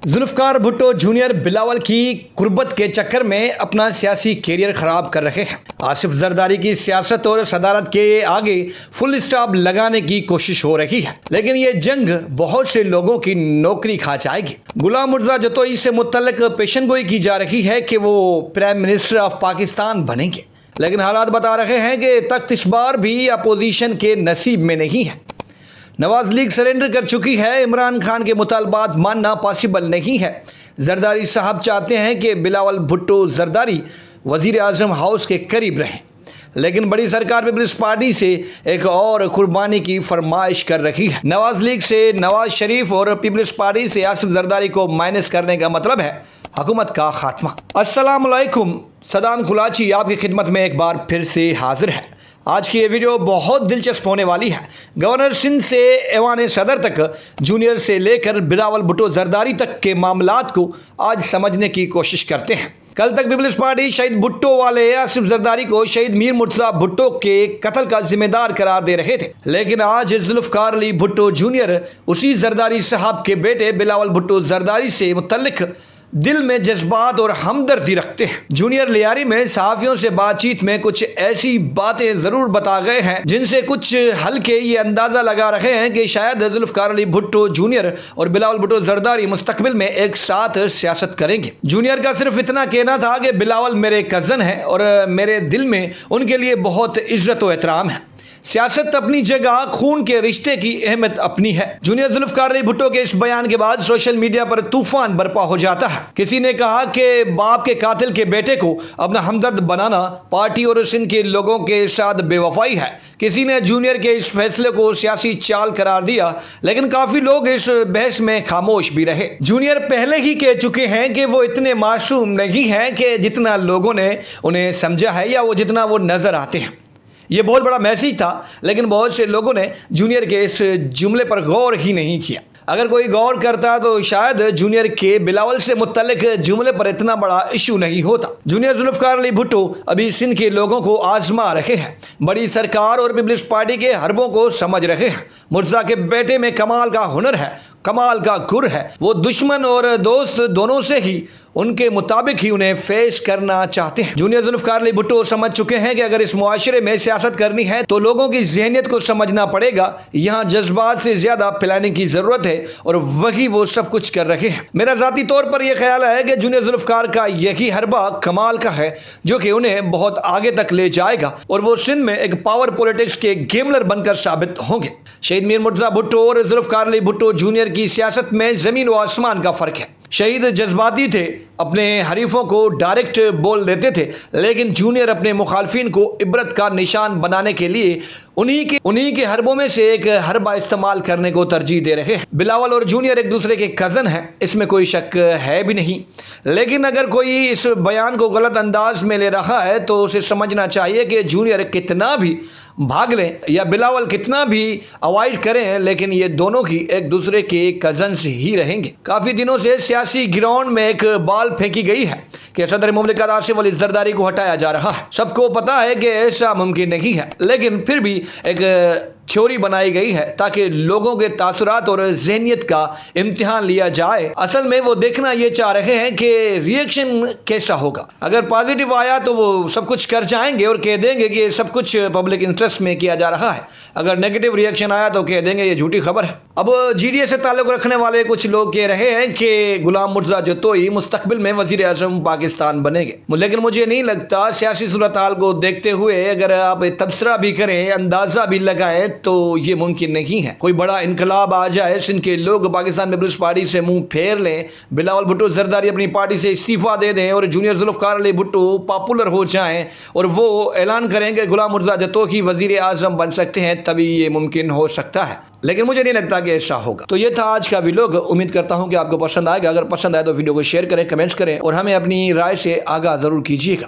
Zulfiqar Bhutto junior Bilawal کی قربت کے چکر میں اپنا سیاسی کیریئر خراب کر رہے ہیں۔ آصف زرداری کی سیاست اور صدارت کے آگے فل اسٹاپ لگانے کی کوشش ہو رہی ہے، لیکن یہ جنگ بہت سے لوگوں کی نوکری کھا جائے گی۔ غلام مرزا جتوئی سے متعلق پیشن گوئی کی جا رہی ہے کہ وہ پرائم منسٹر آف پاکستان بنیں گے، لیکن حالات بتا رہے ہیں کہ تخت اس بار بھی اپوزیشن کے نصیب میں نہیں ہے۔ نواز لیگ سرنڈر کر چکی ہے، عمران خان کے مطالبات ماننا پاسبل نہیں ہے۔ زرداری صاحب چاہتے ہیں کہ بلاول بھٹو زرداری وزیر اعظم ہاؤس کے قریب رہیں، لیکن بڑی سرکار پیپلز پارٹی سے ایک اور قربانی کی فرمائش کر رہی ہے۔ نواز لیگ سے نواز شریف اور پیپلز پارٹی سے آصف زرداری کو مائنس کرنے کا مطلب ہے حکومت کا خاتمہ۔ السلام علیکم، صدام کھلاچی آپ کی خدمت میں ایک بار پھر سے حاضر ہے۔ آج کی یہ ویڈیو بہت دلچسپ ہونے والی ہے۔ گورنر سندھ سے ایوان صدر تک، جونیئر سے لے کر بلاول بھٹو زرداری تک کے معاملات کو آج سمجھنے کی کوشش کرتے ہیں۔ کل تک پیپلز پارٹی شہید بھٹو والے آصف زرداری کو شہید میر مرتضیٰ بھٹو کے قتل کا ذمہ دار قرار دے رہے تھے، لیکن آج ذوالفقار علی بھٹو جونیئر اسی زرداری صاحب کے بیٹے بلاول بھٹو زرداری سے متعلق دل میں جذبات اور ہمدردی رکھتے ہیں۔ جونیئر لیاری میں صحافیوں سے بات چیت میں کچھ ایسی باتیں ضرور بتا گئے ہیں جن سے کچھ ہلکے یہ اندازہ لگا رہے ہیں کہ شاید ذوالفقار علی بھٹو جونیئر اور بلاول بھٹو زرداری مستقبل میں ایک ساتھ سیاست کریں گے۔ جونیئر کا صرف اتنا کہنا تھا کہ بلاول میرے کزن ہیں اور میرے دل میں ان کے لیے بہت عزت و احترام ہے۔ سیاست اپنی جگہ، خون کے رشتے کی اہمیت اپنی ہے۔ جونیئر ذوالفقار علی بھٹو کے اس بیان کے بعد سوشل میڈیا پر طوفان برپا ہو جاتا ہے۔ کسی نے کہا کہ باپ کے قاتل کے بیٹے کو اپنا ہمدرد بنانا پارٹی اور سندھ کے لوگوں کے ساتھ بے وفائی ہے۔ کسی نے جونیئر کے اس فیصلے کو سیاسی چال قرار دیا، لیکن کافی لوگ اس بحث میں خاموش بھی رہے۔ جونیئر پہلے ہی کہہ چکے ہیں کہ وہ اتنے معصوم نہیں ہیں کہ جتنا لوگوں نے انہیں سمجھا ہے یا وہ جتنا وہ نظر آتے ہیں۔ یہ بہت بڑا میسیج تھا، لیکن بہت سے لوگوں نے جونیئر کے اس جملے پر غور ہی نہیں کیا۔ اگر کوئی غور کرتا تو شاید جونیئر کے بلاول سے متعلق جملے پر اتنا بڑا ایشو نہیں ہوتا۔ جونیئر ذوالفقار علی بھٹو ابھی سندھ کے لوگوں کو آزما رہے ہیں، بڑی سرکار اور پیپلز پارٹی کے حربوں کو سمجھ رہے ہیں۔ مرزا کے بیٹے میں کمال کا ہنر ہے، کمال کا گر ہے۔ وہ دشمن اور دوست دونوں سے ہی ان کے مطابق ہی انہیں فیس کرنا چاہتے ہیں۔ جونیئر ذوالفقار علی بھٹو سمجھ چکے ہیں کہ اگر اس معاشرے میں سیاست کرنی ہے تو لوگوں کی ذہنیت کو سمجھنا پڑے گا۔ یہاں جذبات سے زیادہ پلاننگ کی ضرورت ہے اور وہی وہ سب کچھ کر رہے ہیں۔ میرا ذاتی طور پر یہ خیال ہے کہ جونیئر ذوالفقار کا یہی حربہ کمال کا ہے جو کہ انہیں بہت آگے تک لے جائے گا اور وہ سندھ میں ایک پاور پولیٹکس کے گیملر بن کر ثابت ہوں گے۔ شہید میر مرتضیٰ بھٹو اور ذوالفقار علی بھٹو جونیئر کی سیاست میں زمین و آسمان کا فرق ہے۔ شہید جذباتی تھے، اپنے حریفوں کو ڈائریکٹ بول دیتے تھے، لیکن جونیئر اپنے مخالفین کو عبرت کا نشان بنانے کے لیے انہی کے حربوں میں سے ایک حربہ استعمال کرنے کو ترجیح دے رہے ہیں۔ بلاول اور جونیئر ایک دوسرے کے کزن ہیں، اس میں کوئی شک ہے بھی نہیں، لیکن اگر کوئی اس بیان کو غلط انداز میں لے رہا ہے تو اسے سمجھنا چاہیے کہ جونیئر کتنا بھی بھاگ لیں یا بلاول کتنا بھی اوائڈ کریں، لیکن یہ دونوں ہی ایک دوسرے کے کزنز ہی رہیں گے۔ کافی دنوں سے سیاسی گراؤنڈ میں ایک بال پھینکی گئی ہے کہ صدر مملکت آصف علی زرداری کو ہٹایا جا رہا ہے۔ سب کو پتا ہے کہ ایسا ممکن نہیں ہے، لیکن پھر بھی ایک تھیوری بنائی گئی ہے تاکہ لوگوں کے تاثرات اور ذہنیت کا امتحان لیا جائے۔ اصل میں وہ دیکھنا یہ چاہ رہے ہیں کہ ری ایکشن کیسا ہوگا۔ اگر پازیٹیو آیا تو وہ سب کچھ کر جائیں گے اور کہہ دیں گے کہ یہ سب کچھ پبلک انٹرسٹ میں کیا جا رہا ہے۔ اگر نیگیٹو ری ایکشن آیا تو کہہ دیں گے یہ جھوٹی خبر ہے۔ اب جی ڈی اے سے تعلق رکھنے والے کچھ لوگ کہہ رہے ہیں کہ غلام مرزا جتوئی مستقبل میں وزیر اعظم پاکستان بنے گے، لیکن مجھے نہیں لگتا سیاسی صورتحال کو دیکھتے ہوئے اگر آپ تبصرہ بھی کریں، اندازہ بھی لگائیں تو یہ ممکن نہیں ہے۔ کوئی بڑا انقلاب آ جائے، سندھ کے لوگ پاکستان پیپلز پارٹی سے منہ پھیر لیں، بلاول بھٹو زرداری اپنی پارٹی سے استعفیٰ دے دیں اور جونیئر ذوالفقار علی بھٹو پاپولر ہو جائیں اور وہ اعلان کریں کہ غلام مرزا جتوئی وزیر اعظم بن سکتے ہیں، تبھی یہ ممکن ہو سکتا ہے، لیکن مجھے نہیں لگتا کہ ایسا ہوگا۔ تو یہ تھا آج کا ویلوگ، امید کرتا ہوں کہ آپ کو پسند آئے گا۔ اگر پسند آئے تو ویڈیو کو شیئر کریں، کمنٹس کریں اور ہمیں اپنی رائے سے آگاہ ضرور کیجیے گا۔